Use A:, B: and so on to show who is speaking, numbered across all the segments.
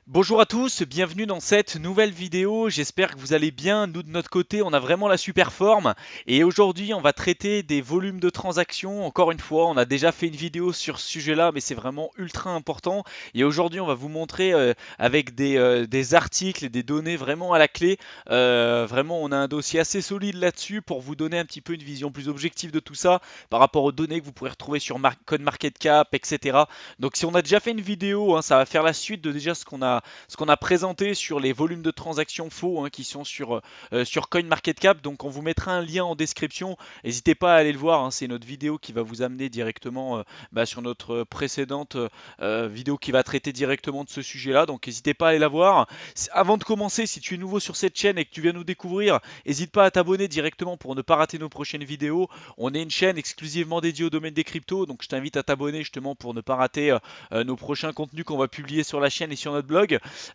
A: Bonjour à tous, bienvenue dans cette nouvelle vidéo, j'espère que vous allez bien, nous de notre côté on a vraiment la super forme et aujourd'hui on va traiter des volumes de transactions, encore une fois on a déjà fait une vidéo sur ce sujet là mais c'est vraiment ultra important et aujourd'hui on va vous montrer avec des articles et des données vraiment à la clé. Vraiment on a un dossier assez solide là-dessus pour vous donner un petit peu une vision plus objective de tout ça par rapport aux données que vous pourrez retrouver sur CoinMarketCap, etc. Donc si on a déjà fait une vidéo, hein, ça va faire la suite de déjà ce qu'on a présenté sur les volumes de transactions faux, hein, qui sont sur CoinMarketCap. Donc on vous mettra un lien en description. N'hésitez pas à aller le voir, hein, c'est notre vidéo qui va vous amener directement sur notre précédente vidéo qui va traiter directement de ce sujet-là. Donc n'hésitez pas à aller la voir. Avant de commencer, si tu es nouveau sur cette chaîne et que tu viens nous découvrir, n'hésite pas à t'abonner directement pour ne pas rater nos prochaines vidéos. On est une chaîne exclusivement dédiée au domaine des cryptos, donc je t'invite à t'abonner justement pour ne pas rater nos prochains contenus qu'on va publier sur la chaîne et sur notre blog.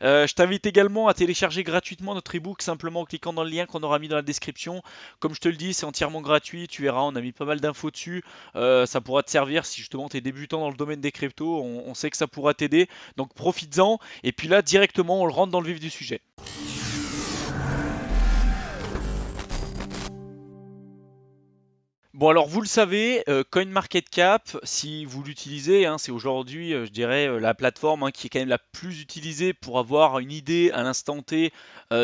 A: Je t'invite également à télécharger gratuitement notre ebook simplement en cliquant dans le lien qu'on aura mis dans la description. Comme je te le dis, c'est entièrement gratuit, tu verras, on a mis pas mal d'infos dessus. Ça pourra te servir si justement tu es débutant dans le domaine des cryptos, on sait que ça pourra t'aider. Donc profites-en, et puis là directement on le rentre dans le vif du sujet. Bon alors vous le savez, CoinMarketCap, si vous l'utilisez, hein, c'est aujourd'hui, je dirais, la plateforme, hein, qui est quand même la plus utilisée pour avoir une idée à l'instant T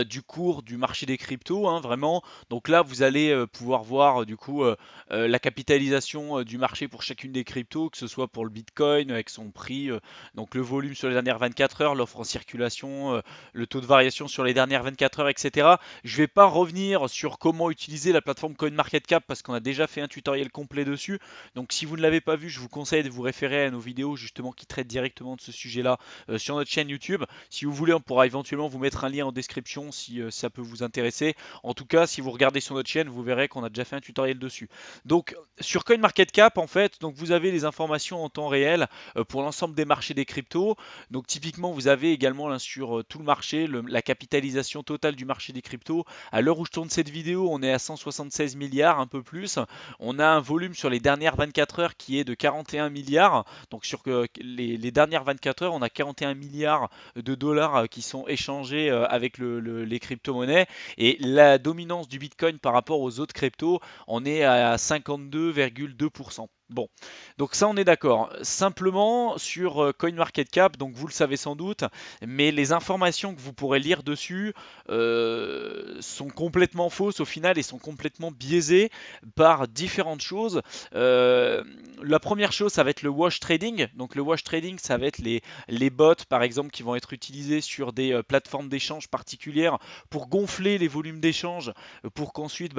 A: du cours du marché des cryptos, hein, vraiment. Donc là, vous allez pouvoir voir du coup la capitalisation du marché pour chacune des cryptos, que ce soit pour le Bitcoin avec son prix, donc le volume sur les dernières 24 heures, l'offre en circulation, le taux de variation sur les dernières 24 heures, etc. Je ne vais pas revenir sur comment utiliser la plateforme CoinMarketCap parce qu'on a déjà fait un tutoriel complet dessus. Donc si vous ne l'avez pas vu, je vous conseille de vous référer à nos vidéos justement qui traitent directement de ce sujet-là sur notre chaîne YouTube. Si vous voulez, on pourra éventuellement vous mettre un lien en description si ça peut vous intéresser. En tout cas, si vous regardez sur notre chaîne, vous verrez qu'on a déjà fait un tutoriel dessus. Donc sur CoinMarketCap, en fait, donc vous avez les informations en temps réel pour l'ensemble des marchés des cryptos. Donc typiquement, vous avez également là, sur tout le marché la capitalisation totale du marché des cryptos. À l'heure où je tourne cette vidéo, on est à 176 milliards, un peu plus. On a un volume sur les dernières 24 heures qui est de 41 milliards. Donc sur les dernières 24 heures, on a 41 milliards de dollars qui sont échangés avec les crypto-monnaies. Et la dominance du Bitcoin par rapport aux autres cryptos, on est à 52,2%. Bon, donc ça on est d'accord. Simplement sur CoinMarketCap, donc vous le savez sans doute, mais les informations que vous pourrez lire dessus sont complètement fausses au final et sont complètement biaisées par différentes choses. Euh, la première chose, ça va être le wash trading. Donc le wash trading, ça va être les bots par exemple qui vont être utilisés sur des plateformes d'échange particulières pour gonfler les volumes d'échange, pour qu'ensuite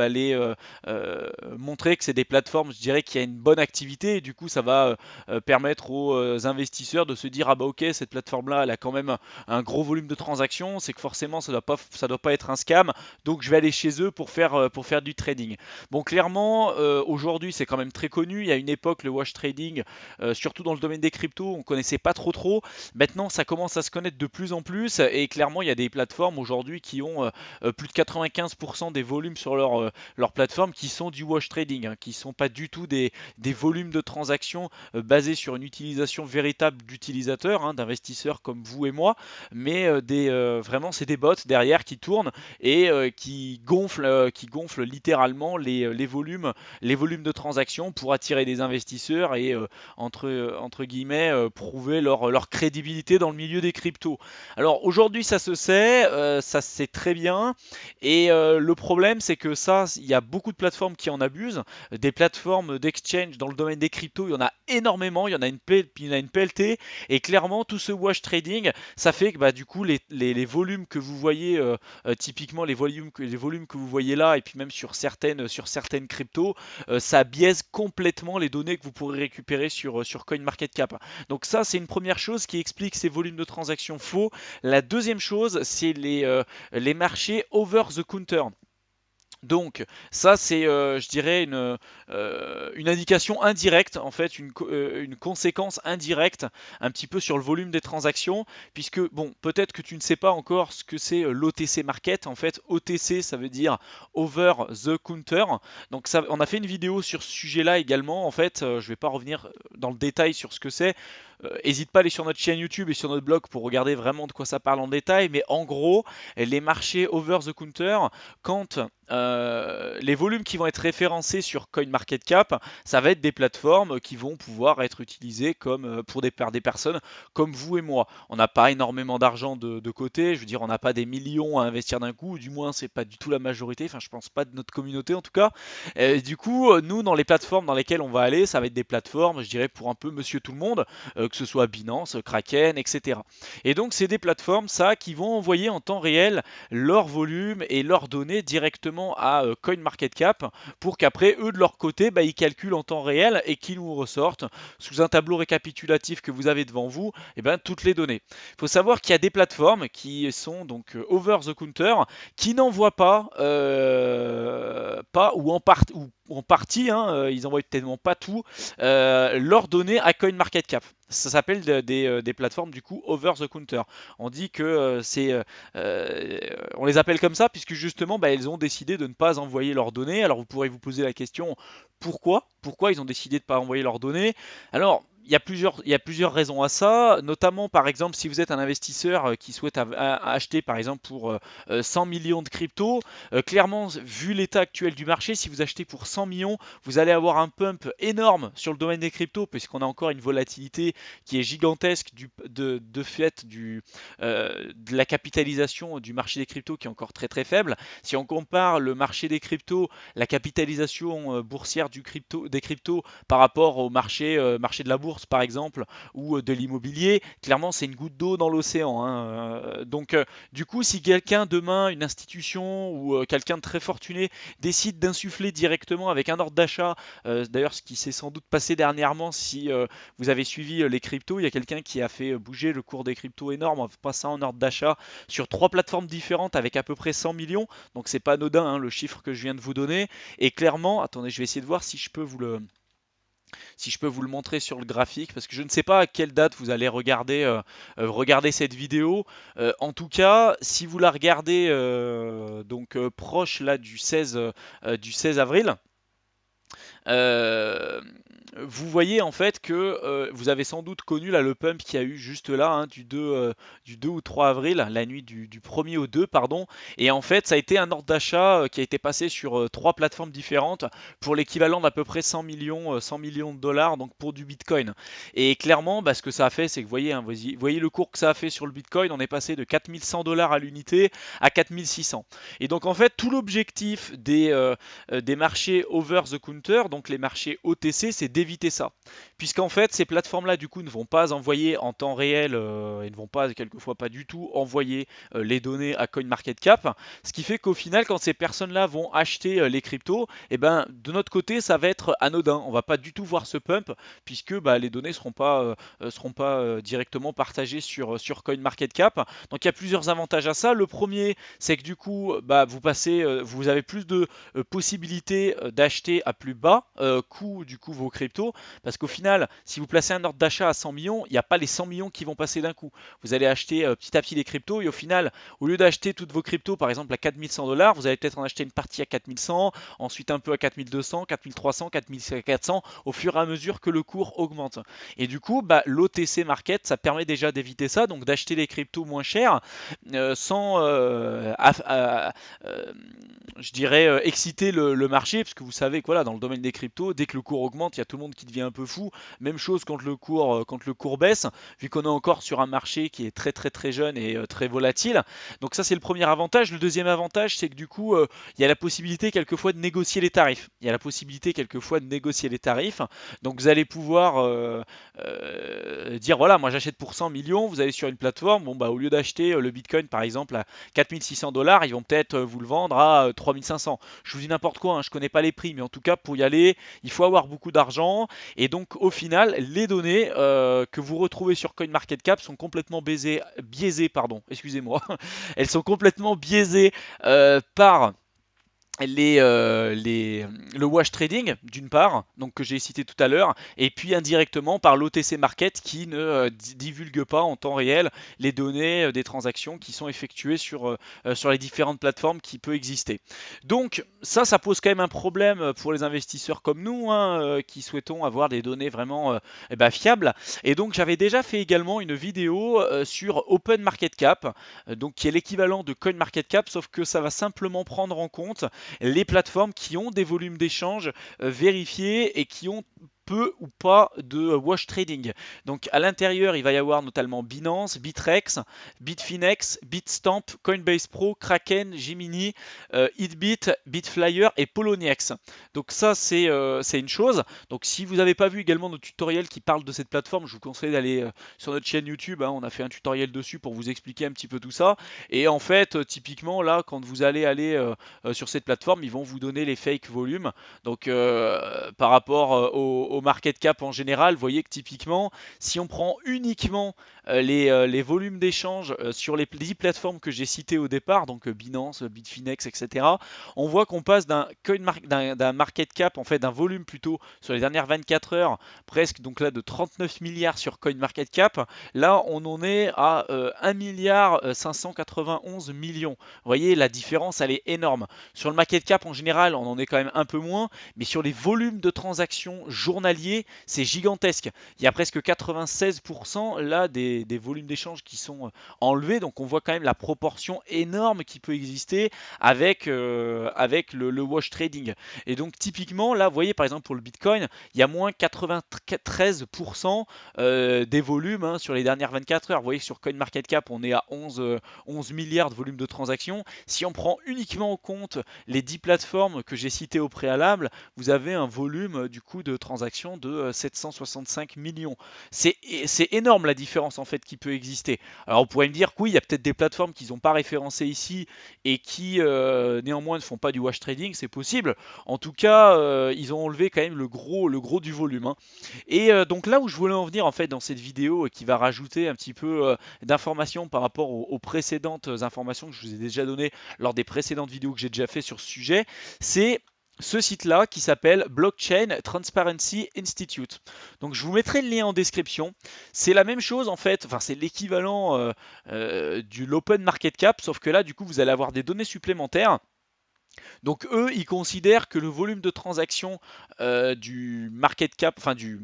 A: montrer que c'est des plateformes, je dirais, qui a une bonne activité et du coup ça va permettre aux investisseurs de se dire ah bah ok, cette plateforme là elle a quand même un gros volume de transactions, c'est que forcément ça doit pas être un scam, donc je vais aller chez eux pour faire du trading. Bon, clairement, aujourd'hui c'est quand même très connu. Il y a une époque, le wash trading, surtout dans le domaine des cryptos, on connaissait pas trop trop. Maintenant, ça commence à se connaître de plus en plus, et clairement, il y a des plateformes aujourd'hui qui ont plus de 95% des volumes sur leur plateforme qui sont du wash trading, hein, qui sont pas du tout des volumes de transactions basés sur une utilisation véritable d'utilisateurs, hein, d'investisseurs comme vous et moi, mais vraiment c'est des bots derrière qui tournent et qui gonflent littéralement les volumes de transactions pour attirer des investisseurs et entre guillemets prouver leur crédibilité dans le milieu des cryptos. Alors aujourd'hui ça se sait, ça se sait très bien, et le problème c'est que ça, il y a beaucoup de plateformes qui en abusent, des plateformes d'exchange dans le domaine des cryptos, il y en a énormément, il y en a une pelletée, et clairement tout ce wash trading, ça fait que bah, du coup les volumes que vous voyez typiquement les volumes que vous voyez là, et puis même sur certaines cryptos, ça biaise complètement les données que vous pourrez récupérer sur CoinMarketCap. Donc ça, c'est une première chose qui explique ces volumes de transactions faux. La deuxième chose, c'est les marchés over the counter. Donc ça c'est je dirais une indication indirecte, en fait une conséquence indirecte un petit peu sur le volume des transactions, puisque bon, peut-être que tu ne sais pas encore ce que c'est l'OTC market. En fait, OTC ça veut dire over the counter. Donc ça, on a fait une vidéo sur ce sujet là également. En fait je ne vais pas revenir dans le détail sur ce que c'est. n'hésite pas à aller sur notre chaîne YouTube et sur notre blog pour regarder vraiment de quoi ça parle en détail. Mais en gros, les marchés over the counter, quand les volumes qui vont être référencés sur CoinMarketCap, ça va être des plateformes qui vont pouvoir être utilisées comme par des personnes comme vous et moi. On n'a pas énormément d'argent de côté, je veux dire, on n'a pas des millions à investir d'un coup, du moins c'est pas du tout la majorité, enfin je pense pas de notre communauté en tout cas. Du coup, nous dans les plateformes dans lesquelles on va aller, ça va être des plateformes, je dirais pour un peu monsieur tout le monde, que ce soit Binance, Kraken, etc. Et donc c'est des plateformes ça qui vont envoyer en temps réel leur volume et leurs données directement à CoinMarketCap pour qu'après eux de leur côté ils calculent en temps réel et qu'ils nous ressortent sous un tableau récapitulatif que vous avez devant vous toutes les données. Il faut savoir qu'il y a des plateformes qui sont donc over the counter qui n'envoient pas ou en partie, hein, ils envoient tellement pas tout, leurs données à CoinMarketCap. Ça s'appelle des plateformes du coup over the counter. On dit que on les appelle comme ça puisque justement elles ont décidé de ne pas envoyer leurs données. Alors vous pourrez vous poser la question pourquoi ils ont décidé de ne pas envoyer leurs données. Alors il y a plusieurs raisons à ça, notamment par exemple si vous êtes un investisseur qui souhaite acheter par exemple pour 100 millions de crypto, clairement vu l'état actuel du marché, si vous achetez pour 100 millions, vous allez avoir un pump énorme sur le domaine des cryptos puisqu'on a encore une volatilité qui est gigantesque de fait de la capitalisation du marché des cryptos qui est encore très très faible. Si on compare le marché des cryptos, la capitalisation boursière des cryptos par rapport au marché de la bourse par exemple ou de l'immobilier, clairement c'est une goutte d'eau dans l'océan, hein. Donc du coup si quelqu'un demain, une institution ou quelqu'un de très fortuné décide d'insuffler directement avec un ordre d'achat, d'ailleurs ce qui s'est sans doute passé dernièrement si vous avez suivi les cryptos, il y a quelqu'un qui a fait bouger le cours des cryptos énorme en passant en ordre d'achat sur 3 plateformes différentes avec à peu près 100 millions, donc c'est pas anodin hein, le chiffre que je viens de vous donner, et clairement, attendez je vais essayer de voir si je peux vous le montrer sur le graphique, parce que je ne sais pas à quelle date vous allez regarder cette vidéo. En tout cas, si vous la regardez proche là du 16 avril, euh, vous voyez en fait que vous avez sans doute connu là, le pump qu'il y a eu juste là hein, du 2 ou 3 avril, la nuit du 1er au 2, pardon. Et en fait, ça a été un ordre d'achat qui a été passé sur 3 plateformes différentes pour l'équivalent d'à peu près 100 millions de dollars donc pour du Bitcoin. Et clairement, ce que ça a fait, c'est que vous voyez le cours que ça a fait sur le Bitcoin, on est passé de 4100 dollars à l'unité à 4600. Et donc en fait, tout l'objectif des marchés over the counter, donc les marchés OTC, c'est d'éviter ça. Puisqu'en fait, ces plateformes-là, du coup, ne vont pas envoyer en temps réel et ne vont pas, quelquefois pas du tout, envoyer les données à CoinMarketCap. Ce qui fait qu'au final, quand ces personnes-là vont acheter les cryptos, de notre côté, ça va être anodin. On va pas du tout voir ce pump, puisque les données seront pas directement partagées sur CoinMarketCap. Donc il y a plusieurs avantages à ça. Le premier, c'est que du coup, vous avez plus de possibilité d'acheter à plus bas coût du coup vos cryptos, parce qu'au final si vous placez un ordre d'achat à 100 millions, il n'y a pas les 100 millions qui vont passer d'un coup. Vous allez acheter petit à petit des cryptos et au final au lieu d'acheter toutes vos cryptos par exemple à 4100 dollars, vous allez peut-être en acheter une partie à 4100, ensuite un peu à 4200, 4300, 4400 au fur et à mesure que le cours augmente. Et du coup l'OTC market ça permet déjà d'éviter ça, donc d'acheter les cryptos moins chers sans je dirais exciter le marché, parce que vous savez que voilà, dans le domaine des cryptos, dès que le cours augmente, il y a tout le monde qui devient un peu fou. Même chose quand le cours baisse, vu qu'on est encore sur un marché qui est très très très jeune et très volatile. Donc ça c'est le premier avantage. Le deuxième avantage, c'est que du coup, il y a la possibilité quelquefois de négocier les tarifs. Il y a la possibilité quelquefois de négocier les tarifs. Donc vous allez pouvoir dire voilà, moi j'achète pour 100 millions, vous allez sur une plateforme, bon au lieu d'acheter le Bitcoin par exemple à 4600 dollars, ils vont peut-être vous le vendre à 3500. Je vous dis n'importe quoi, hein, je connais pas les prix, mais en tout cas pour y aller, il faut avoir beaucoup d'argent. Et donc au final, les données que vous retrouvez sur CoinMarketCap sont complètement biaisées, pardon, excusez-moi, elles sont complètement biaisées par le wash trading d'une part, donc que j'ai cité tout à l'heure, et puis indirectement par l'OTC Market qui ne divulgue pas en temps réel les données des transactions qui sont effectuées sur les différentes plateformes qui peut exister. Donc ça pose quand même un problème pour les investisseurs comme nous, hein, qui souhaitons avoir des données vraiment fiables. Et donc j'avais déjà fait également une vidéo sur Open Market Cap, donc qui est l'équivalent de CoinMarketCap, sauf que ça va simplement prendre en compte les plateformes qui ont des volumes d'échange vérifiés et qui ont peu ou pas de wash trading. Donc à l'intérieur, il va y avoir notamment Binance, Bitrex, Bitfinex, Bitstamp, Coinbase Pro, Kraken, Gemini, Hitbit, Bitflyer et Poloniex. Donc ça c'est une chose. Donc si vous n'avez pas vu également nos tutoriels qui parlent de cette plateforme, je vous conseille d'aller sur notre chaîne YouTube, hein, on a fait un tutoriel dessus pour vous expliquer un petit peu tout ça. Et en fait, typiquement là, quand vous allez aller sur cette plateforme, ils vont vous donner les fake volumes. Donc par rapport au market cap en général, vous voyez que typiquement, si on prend uniquement les volumes d'échange sur les 10 plateformes que j'ai citées au départ, donc Binance, Bitfinex, etc., on voit qu'on passe d'un market cap, en fait d'un volume plutôt sur les dernières 24 heures, presque donc là de 39 milliards sur CoinMarketCap. Là, on en est à 1 milliard 591 millions. Vous voyez, la différence, elle est énorme. Sur le market cap en général, on en est quand même un peu moins, mais sur les volumes de transactions journaliers, c'est gigantesque. Il y a presque 96% là des volumes d'échange qui sont enlevés, donc on voit quand même la proportion énorme qui peut exister avec le wash trading. Et donc typiquement, là, vous voyez par exemple pour le Bitcoin, il y a moins 93% des volumes hein, sur les dernières 24 heures. Vous voyez que sur CoinMarketCap, on est à 11 milliards de volumes de transactions. Si on prend uniquement en compte les 10 plateformes que j'ai citées au préalable, vous avez un volume du coup de transactions de 765 millions. C'est énorme la différence en fait qui peut exister. Alors on pourrait me dire que oui, il y a peut-être des plateformes qui n'ont pas référencées ici et qui néanmoins ne font pas du wash trading, c'est possible. En tout cas, ils ont enlevé quand même le gros du volume, hein. Et donc là où je voulais en venir en fait dans cette vidéo et qui va rajouter un petit peu d'informations par rapport aux précédentes informations que je vous ai déjà données lors des précédentes vidéos que j'ai déjà fait sur ce sujet, c'est ce site-là qui s'appelle Blockchain Transparency Institute. Donc je vous mettrai le lien en description. C'est la même chose en fait, enfin c'est l'équivalent du l'Open Market Cap, sauf que là du coup vous allez avoir des données supplémentaires. Donc eux, ils considèrent que le volume de transactions du market cap, enfin du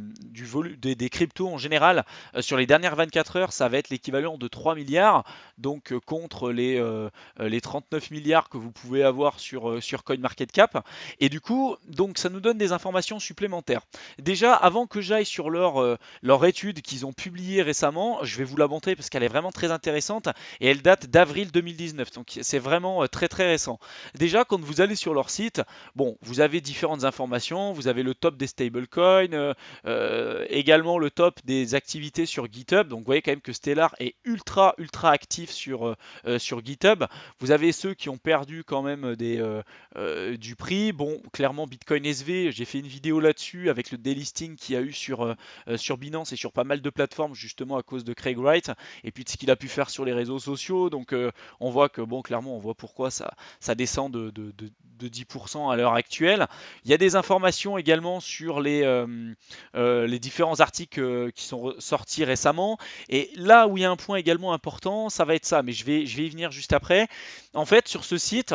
A: volume des cryptos en général, sur les dernières 24 heures, ça va être l'équivalent de 3 milliards, donc contre les 39 milliards que vous pouvez avoir sur CoinMarketCap. Et du coup, donc ça nous donne des informations supplémentaires. Déjà, avant que j'aille sur leur étude qu'ils ont publiée récemment, je vais vous la montrer parce qu'elle est vraiment très intéressante et elle date d'avril 2019, donc c'est vraiment très très récent. Déjà, quand vous allez sur leur site, bon, vous avez différentes informations, vous avez le top des stablecoins, également le top des activités sur GitHub. Donc vous voyez quand même que Stellar est ultra actif sur GitHub. Vous avez ceux qui ont perdu quand même du prix. Bon, clairement Bitcoin SV, j'ai fait une vidéo là-dessus avec le delisting qu'il y a eu sur Binance et sur pas mal de plateformes justement à cause de Craig Wright et puis de ce qu'il a pu faire sur les réseaux sociaux. Donc on voit que bon, clairement on voit pourquoi ça descend de 10% à l'heure actuelle. Il y a des informations également sur les différents articles qui sont sortis récemment. Et là où il y a un point également important, ça va être ça, mais je vais y venir juste après. En fait, sur ce site,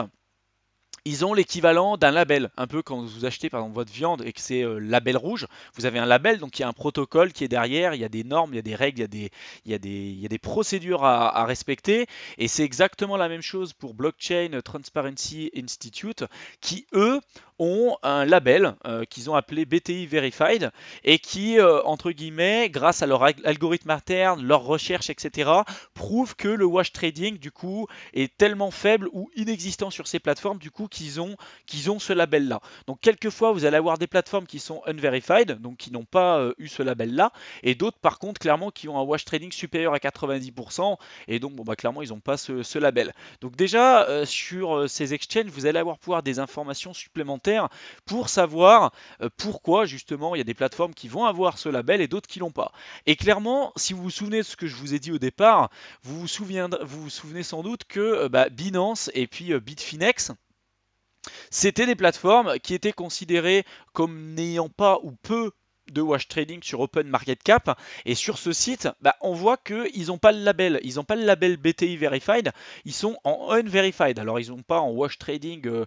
A: ils ont l'équivalent d'un label, un peu quand vous achetez par exemple votre viande et que c'est label rouge, vous avez un label, donc il y a un protocole qui est derrière, il y a des normes, il y a des règles, il y a des procédures à respecter, et c'est exactement la même chose pour Blockchain Transparency Institute, qui eux ont un label qu'ils ont appelé BTI Verified, et qui, entre guillemets, grâce à leur algorithme interne, leurs recherches, etc., prouvent que le wash trading, du coup, est tellement faible ou inexistant sur ces plateformes, du coup, qu'ils ont ce label-là. Donc, quelquefois, vous allez avoir des plateformes qui sont unverified, donc qui n'ont pas eu ce label-là, et d'autres, par contre, clairement, qui ont un wash trading supérieur à 90%, et donc, bon, bah, clairement, ils n'ont pas ce label. Donc, déjà, sur ces exchanges, vous allez pouvoir des informations supplémentaires pour savoir pourquoi, justement, il y a des plateformes qui vont avoir ce label et d'autres qui l'ont pas. Et clairement, si vous vous souvenez de ce que je vous ai dit au départ, vous vous souvenez sans doute que Binance et puis Bitfinex C'était des plateformes qui étaient considérées comme n'ayant pas ou peu de wash trading sur Open Market Cap, et sur ce site on voit qu'ils n'ont pas le label, ils n'ont pas le label BTI Verified, ils sont en unverified. Alors ils n'ont pas en wash trading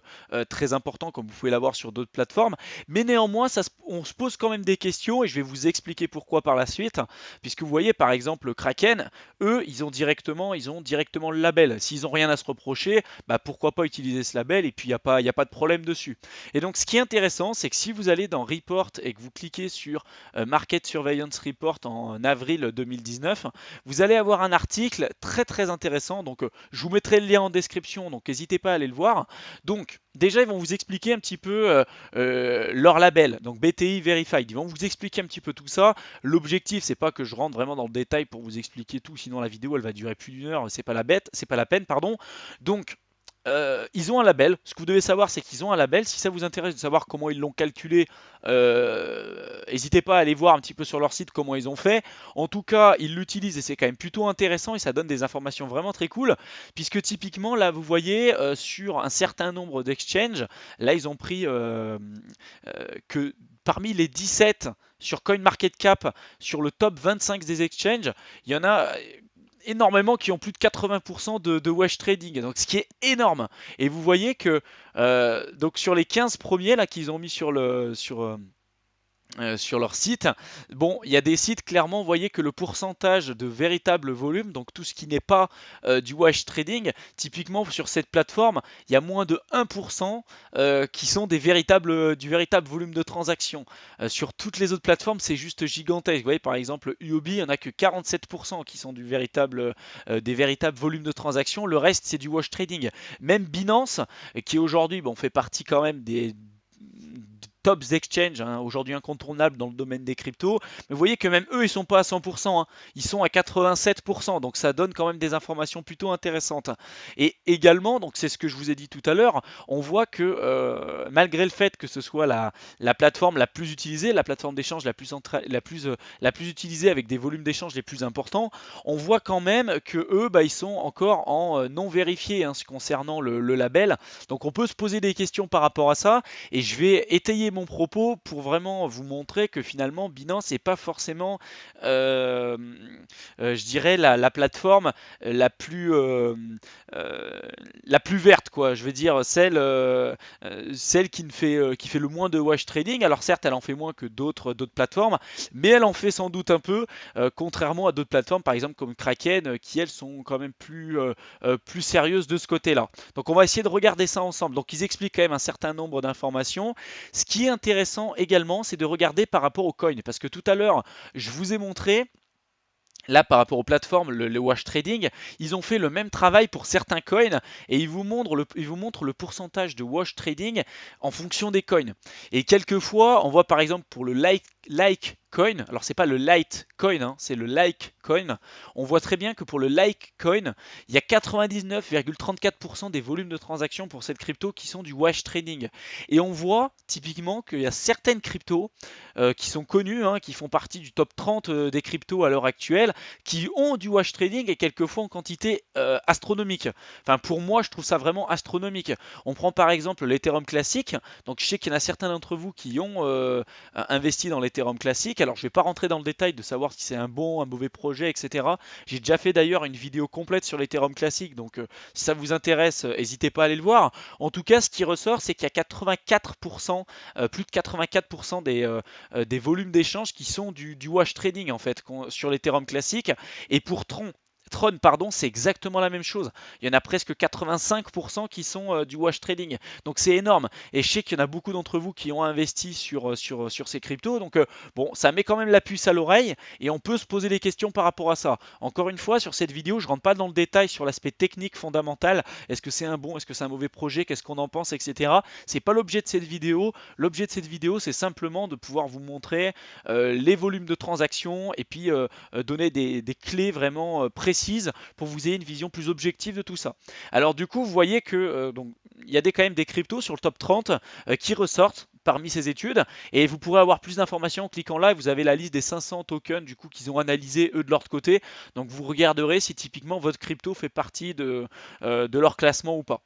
A: très important comme vous pouvez l'avoir sur d'autres plateformes, mais néanmoins on se pose quand même des questions, et je vais vous expliquer pourquoi par la suite, puisque vous voyez par exemple Kraken, eux ils ont directement le label. S'ils n'ont rien à se reprocher, pourquoi pas utiliser ce label, et puis il y a pas de problème dessus. Et donc ce qui est intéressant, c'est que si vous allez dans Report et que vous cliquez sur Market Surveillance Report en avril 2019, vous allez avoir un article très très intéressant. Donc je vous mettrai le lien en description, donc n'hésitez pas à aller le voir. Donc déjà ils vont vous expliquer un petit peu leur label, donc BTI Verified. Ils vont vous expliquer un petit peu tout ça. L'objectif, c'est pas que je rentre vraiment dans le détail pour vous expliquer tout, sinon la vidéo elle va durer plus d'une heure, c'est pas la peine, pardon. Donc ils ont un label. Ce que vous devez savoir, c'est qu'ils ont un label. Si ça vous intéresse de savoir comment ils l'ont calculé, n'hésitez pas à aller voir un petit peu sur leur site comment ils ont fait. En tout cas, ils l'utilisent et c'est quand même plutôt intéressant, et ça donne des informations vraiment très cool. Puisque typiquement, là, vous voyez sur un certain nombre d'exchanges, là, ils ont pris que parmi les 17 sur CoinMarketCap, sur le top 25 des exchanges, il y en a énormément qui ont plus de 80% de wash trading, donc ce qui est énorme. Et vous voyez que donc sur les 15 premiers là qu'ils ont mis sur leur site. Bon, il y a des sites, clairement, vous voyez que le pourcentage de véritable volume, donc tout ce qui n'est pas du wash trading, typiquement sur cette plateforme, il y a moins de 1% qui sont du véritable volume de transactions. Sur toutes les autres plateformes, c'est juste gigantesque. Vous voyez, par exemple, UOB, il n'y en a que 47% qui sont des véritables volumes de transactions. Le reste, c'est du wash trading. Même Binance, qui aujourd'hui fait partie quand même des tops exchange, hein, aujourd'hui incontournables dans le domaine des cryptos. Mais vous voyez que même eux, ils sont pas à 100%, hein, ils sont à 87%, donc ça donne quand même des informations plutôt intéressantes. Et également, donc c'est ce que je vous ai dit tout à l'heure, on voit que malgré le fait que ce soit la plateforme la plus utilisée, la plateforme d'échange la plus utilisée avec des volumes d'échange les plus importants, on voit quand même que eux, ils sont encore en non vérifié hein, concernant le label. Donc on peut se poser des questions par rapport à ça, et je vais étayer mon propos pour vraiment vous montrer que finalement Binance n'est pas forcément, je dirais, la plateforme euh, la plus verte, quoi. Je veux dire celle qui fait le moins de wash trading. Alors certes, elle en fait moins que d'autres plateformes, mais elle en fait sans doute un peu, contrairement à d'autres plateformes, par exemple comme Kraken, qui elles sont quand même plus sérieuses de ce côté-là. Donc on va essayer de regarder ça ensemble. Donc ils expliquent quand même un certain nombre d'informations. Ce qui est intéressant également, c'est de regarder par rapport aux coins, parce que tout à l'heure, je vous ai montré. Là, par rapport aux plateformes, le wash trading, ils ont fait le même travail pour certains coins, et ils vous montrent le pourcentage de wash trading en fonction des coins. Et quelquefois, on voit par exemple pour le like coin, alors c'est pas le Litecoin, hein, c'est le like coin, on voit très bien que pour le like coin, il y a 99,34% des volumes de transactions pour cette crypto qui sont du wash trading. Et on voit typiquement qu'il y a certaines cryptos qui sont connues, hein, qui font partie du top 30 des cryptos à l'heure actuelle, qui ont du wash trading, et quelquefois en quantité astronomique. Enfin, pour moi, je trouve ça vraiment astronomique. On prend par exemple l'Ethereum classique. Donc je sais qu'il y en a certains d'entre vous qui ont investi dans l'Ethereum classique. Alors je ne vais pas rentrer dans le détail de savoir si c'est un bon, un mauvais projet, etc. J'ai déjà fait d'ailleurs une vidéo complète sur l'Ethereum classique. Donc si ça vous intéresse, n'hésitez pas à aller le voir. En tout cas, ce qui ressort, c'est qu'il y a 84%, plus de 84% des volumes d'échange qui sont du wash trading en fait sur l'Ethereum classique. Et pour Tron, pardon, c'est exactement la même chose. Il y en a presque 85% qui sont du wash trading. Donc c'est énorme. Et je sais qu'il y en a beaucoup d'entre vous qui ont investi sur ces cryptos. Donc bon, ça met quand même la puce à l'oreille, et on peut se poser des questions par rapport à ça. Encore une fois, sur cette vidéo, je ne rentre pas dans le détail sur l'aspect technique fondamental. Est-ce que c'est un bon, est-ce que c'est un mauvais projet, qu'est-ce qu'on en pense, etc. C'est pas l'objet de cette vidéo. L'objet de cette vidéo, c'est simplement de pouvoir vous montrer les volumes de transactions, et puis donner des clés vraiment précises pour que vous ayez une vision plus objective de tout ça. Alors du coup, vous voyez que donc il y a quand même des cryptos sur le top 30 qui ressortent parmi ces études, et vous pourrez avoir plus d'informations en cliquant là. Vous avez la liste des 500 tokens du coup qu'ils ont analysé eux de leur côté, donc vous regarderez si typiquement votre crypto fait partie de leur classement ou pas.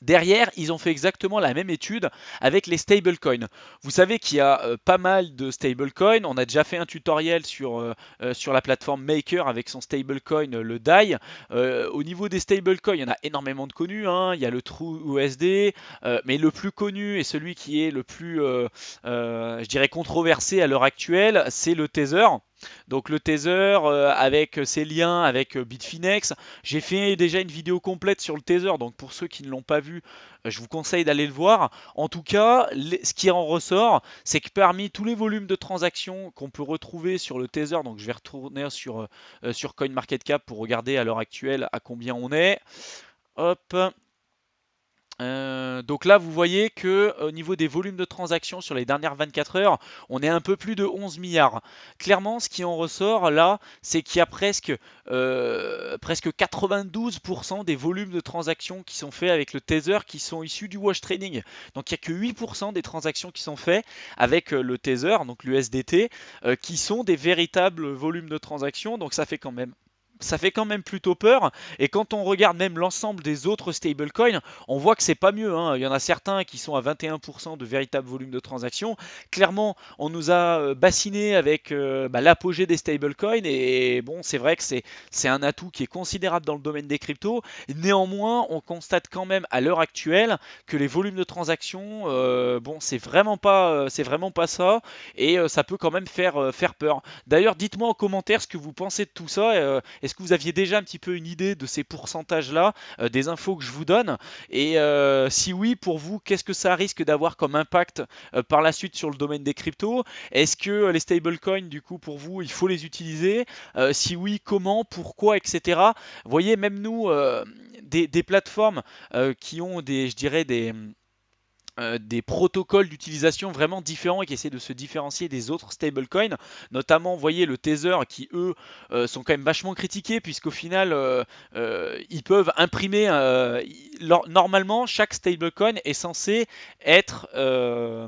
A: Derrière, ils ont fait exactement la même étude avec les stablecoins. Vous savez qu'il y a pas mal de stablecoins. On a déjà fait un tutoriel sur la plateforme Maker avec son stablecoin, le DAI. Au niveau des stablecoins, il y en a énormément de connus, hein. Il y a le TrueUSD, mais le plus connu et celui qui est le plus, je dirais, controversé à l'heure actuelle, c'est le Tether. Donc le Tether avec ses liens avec Bitfinex. J'ai fait déjà une vidéo complète sur le Tether, donc pour ceux qui ne l'ont pas vu, je vous conseille d'aller le voir. En tout cas, ce qui en ressort, c'est que parmi tous les volumes de transactions qu'on peut retrouver sur le Tether, donc je vais retourner sur CoinMarketCap pour regarder à l'heure actuelle à combien on est. Hop. Donc là, vous voyez que au niveau des volumes de transactions sur les dernières 24 heures, on est un peu plus de 11 milliards. Clairement, ce qui en ressort là, c'est qu'il y a presque 92% des volumes de transactions qui sont faits avec le Tether qui sont issus du wash trading. Donc il n'y a que 8% des transactions qui sont faites avec le Tether, donc l'USDT, qui sont des véritables volumes de transactions. Donc ça fait quand même plutôt peur. Et quand on regarde même l'ensemble des autres stablecoins, on voit que c'est pas mieux, hein. Il y en a certains qui sont à 21% de véritable volume de transactions. Clairement, on nous a bassiné avec l'apogée des stablecoins. Et bon, c'est vrai que c'est un atout qui est considérable dans le domaine des cryptos. Néanmoins, on constate quand même à l'heure actuelle que les volumes de transactions, bon, c'est vraiment pas ça. Et ça peut quand même faire peur. D'ailleurs, dites-moi en commentaire ce que vous pensez de tout ça. Est-ce que vous aviez déjà un petit peu une idée de ces pourcentages-là, des infos que je vous donne? Et si oui, pour vous, qu'est-ce que ça risque d'avoir comme impact par la suite sur le domaine des cryptos? Est-ce que les stablecoins, du coup, pour vous, il faut les utiliser? Si oui, comment, pourquoi, etc. Vous voyez, même nous, des plateformes qui ont je dirais, des protocoles d'utilisation vraiment différents et qui essaient de se différencier des autres stablecoins, notamment, vous voyez, le Tether qui, eux, sont quand même vachement critiqués, puisqu'au final, ils peuvent imprimer, normalement, chaque stablecoin est censé être euh,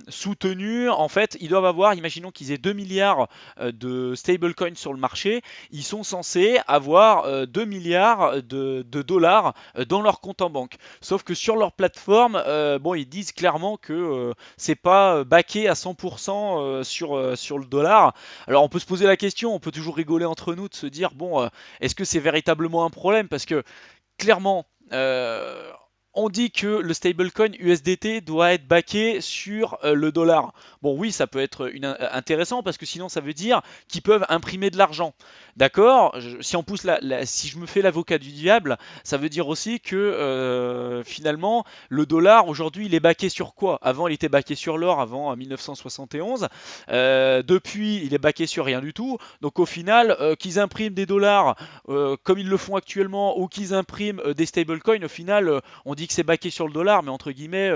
A: soutenu. En fait, ils doivent avoir, imaginons qu'ils aient 2 milliards de stablecoins sur le marché, ils sont censés avoir 2 milliards de dollars dans leur compte en banque. Sauf que sur leur plateforme, bon, ils disent clairement que c'est pas backé à 100% sur le dollar. Alors on peut se poser la question, on peut toujours rigoler entre nous de se dire, bon, est-ce que c'est véritablement un problème? Parce que clairement, on dit que le stablecoin USDT doit être backé sur le dollar. Bon, oui, ça peut être intéressant parce que sinon ça veut dire qu'ils peuvent imprimer de l'argent. D'accord? Si on pousse si je me fais l'avocat du diable, ça veut dire aussi que finalement le dollar aujourd'hui il est backé sur quoi? Avant il était backé sur l'or avant 1971. Depuis il est backé sur rien du tout. Donc au final qu'ils impriment des dollars comme ils le font actuellement ou qu'ils impriment des stablecoins, au final on dit que c'est backé sur le dollar, mais entre guillemets,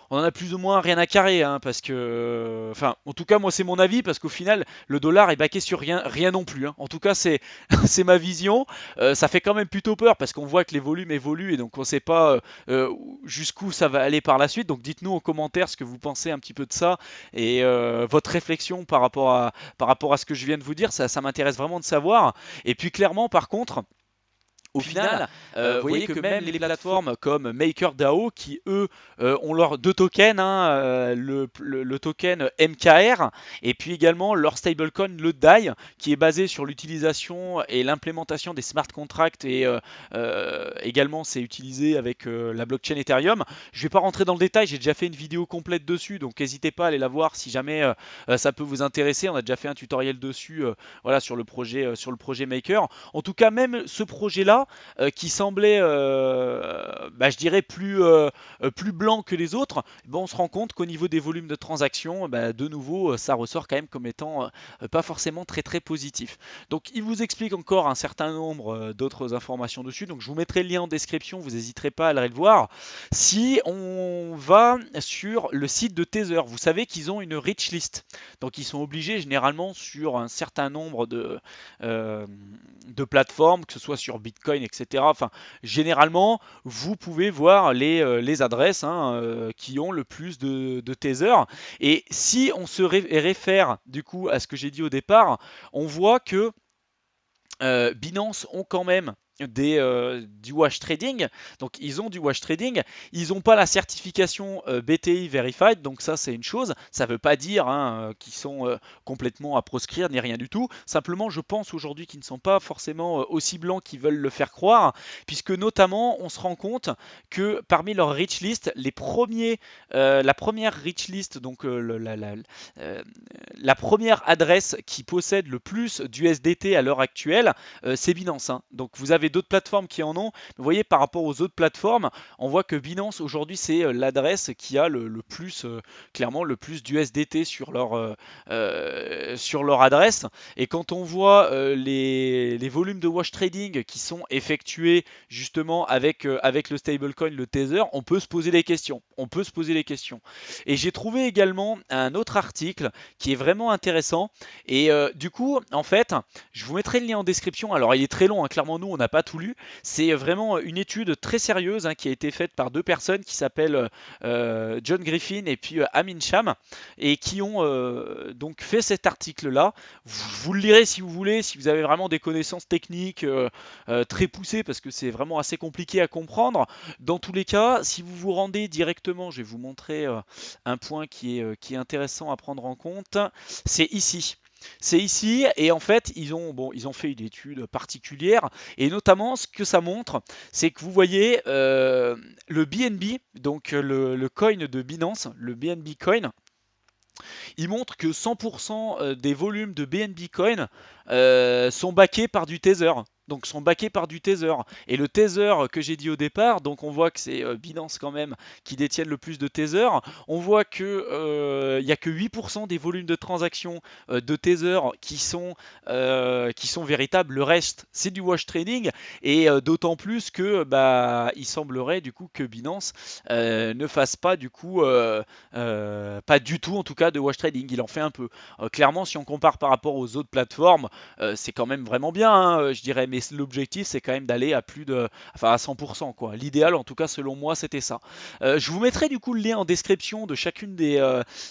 A: on en a plus ou moins rien à carrer, hein, parce que, enfin, en tout cas, moi c'est mon avis, parce qu'au final, le dollar est backé sur rien, rien non plus, hein. En tout cas, c'est c'est ma vision. Ça fait quand même plutôt peur, parce qu'on voit que les volumes évoluent, et donc on ne sait pas jusqu'où ça va aller par la suite. Donc dites-nous en commentaire ce que vous pensez un petit peu de ça, et votre réflexion par rapport à ce que je viens de vous dire, ça m'intéresse vraiment de savoir. Et puis clairement, par contre, au final, vous voyez que même les plateformes comme MakerDAO, qui eux ont leurs deux tokens, hein, le token MKR, et puis également leur stablecoin, le DAI, qui est basé sur l'utilisation et l'implémentation des smart contracts, et également c'est utilisé avec la blockchain Ethereum. Je ne vais pas rentrer dans le détail, j'ai déjà fait une vidéo complète dessus, donc n'hésitez pas à aller la voir si jamais ça peut vous intéresser. On a déjà fait un tutoriel dessus, voilà, sur le projet Maker. En tout cas, même ce projet-là, qui semblait, je dirais, plus blanc que les autres, on se rend compte qu'au niveau des volumes de transactions, de nouveau, ça ressort quand même comme étant pas forcément très très positif. Donc il vous explique encore un certain nombre d'autres informations dessus, donc je vous mettrai le lien en description, vous n'hésiterez pas à aller le voir. Si on va sur le site de Tether, vous savez qu'ils ont une rich list, donc ils sont obligés généralement sur un certain nombre de plateformes, que ce soit sur Bitcoin, etc. Enfin, généralement, vous pouvez voir les adresses, hein, qui ont le plus de Tether. Et si on se réfère du coup à ce que j'ai dit au départ, on voit que Binance ont quand même du wash trading. Donc ils ont du wash trading, ils n'ont pas la certification BTI Verified, donc ça c'est une chose. Ça ne veut pas dire qu'ils sont complètement à proscrire ni rien du tout. Simplement, je pense aujourd'hui qu'ils ne sont pas forcément aussi blancs qu'ils veulent le faire croire, puisque notamment on se rend compte que parmi leur rich list, la première rich list, donc la première adresse qui possède le plus d'USDT à l'heure actuelle, c'est Binance, hein. Donc vous avez d'autres plateformes qui en ont. Vous voyez, par rapport aux autres plateformes, on voit que Binance aujourd'hui c'est l'adresse qui a le plus, clairement le plus d'USDT sur leur adresse. Et quand on voit les volumes de wash trading qui sont effectués justement avec le stablecoin, le Tether, on peut se poser des questions. On peut se poser des questions. Et j'ai trouvé également un autre article qui est vraiment intéressant. Et du coup, en fait, je vous mettrai le lien en description. Alors, il est très long, hein, clairement, nous, on n'a pas tout lu. C'est vraiment une étude très sérieuse qui a été faite par deux personnes qui s'appellent John Griffin et puis Amin Sham, et qui ont donc fait cet article-là. Vous le lirez si vous voulez, si vous avez vraiment des connaissances techniques très poussées, parce que c'est vraiment assez compliqué à comprendre. Dans tous les cas, si vous vous rendez directement, je vais vous montrer un point qui est intéressant à prendre en compte. C'est ici. C'est ici, et en fait, ils ont fait une étude particulière, et notamment ce que ça montre, c'est que vous voyez le BNB, donc le coin de Binance, le BNB coin, il montre que 100% des volumes de BNB coin sont backés par du Tether. Donc sont backés par du Tether. Et le Tether que j'ai dit au départ, donc on voit que c'est Binance quand même qui détiennent le plus de Tether. On voit que il n'y a que 8% des volumes de transactions de Tether qui sont véritables. Le reste, c'est du wash trading. Et d'autant plus que il semblerait du coup que Binance ne fasse pas du coup pas du tout en tout cas de wash trading. Il en fait un peu. Clairement, si on compare par rapport aux autres plateformes, c'est quand même vraiment bien, hein, je dirais. Mais l'objectif, c'est quand même d'aller à à 100%, quoi. L'idéal, en tout cas, selon moi, c'était ça. Je vous mettrai du coup le lien en description de chacune des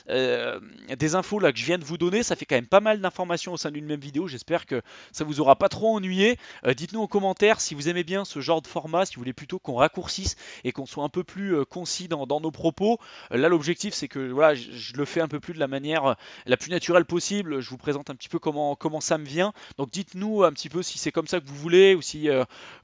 A: infos là que je viens de vous donner. Ça fait quand même pas mal d'informations au sein d'une même vidéo. J'espère que ça vous aura pas trop ennuyé. Dites-nous en commentaire si vous aimez bien ce genre de format, si vous voulez plutôt qu'on raccourcisse et qu'on soit un peu plus concis dans nos propos. Là, l'objectif, c'est que voilà, je le fais un peu plus de la manière la plus naturelle possible. Je vous présente un petit peu comment ça me vient. Donc dites-nous un petit peu si c'est comme ça que vous voulez, ou si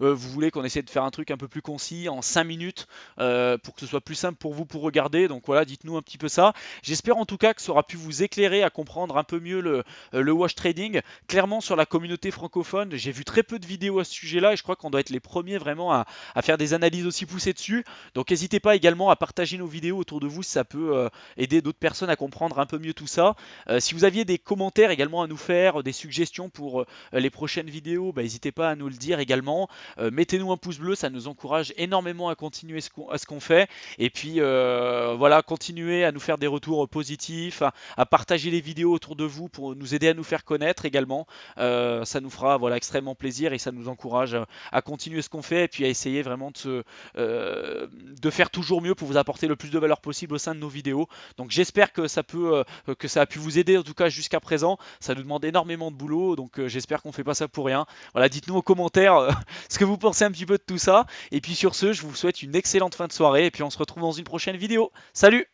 A: vous voulez qu'on essaie de faire un truc un peu plus concis en 5 minutes pour que ce soit plus simple pour vous pour regarder. Donc voilà, dites-nous un petit peu ça. J'espère en tout cas que ça aura pu vous éclairer à comprendre un peu mieux le wash trading. Clairement, sur la communauté francophone, j'ai vu très peu de vidéos à ce sujet-là, et je crois qu'on doit être les premiers vraiment à faire des analyses aussi poussées dessus. Donc n'hésitez pas également à partager nos vidéos autour de vous si ça peut aider d'autres personnes à comprendre un peu mieux tout ça. Si vous aviez des commentaires également à nous faire, des suggestions pour les prochaines vidéos, n'hésitez pas à nous le dire également. Mettez-nous un pouce bleu, ça nous encourage énormément à continuer ce qu'on fait. Et puis voilà, continuez à nous faire des retours positifs, à partager les vidéos autour de vous pour nous aider à nous faire connaître également. Ça nous fera voilà, extrêmement plaisir, et ça nous encourage à continuer ce qu'on fait, et puis à essayer vraiment de faire toujours mieux pour vous apporter le plus de valeur possible au sein de nos vidéos. Donc j'espère que que ça a pu vous aider en tout cas jusqu'à présent. Ça nous demande énormément de boulot, donc j'espère qu'on fait pas ça pour rien. Voilà, dites-nous en commentaire ce que vous pensez un petit peu de tout ça. Et puis sur ce, je vous souhaite une excellente fin de soirée, et puis on se retrouve dans une prochaine vidéo. Salut!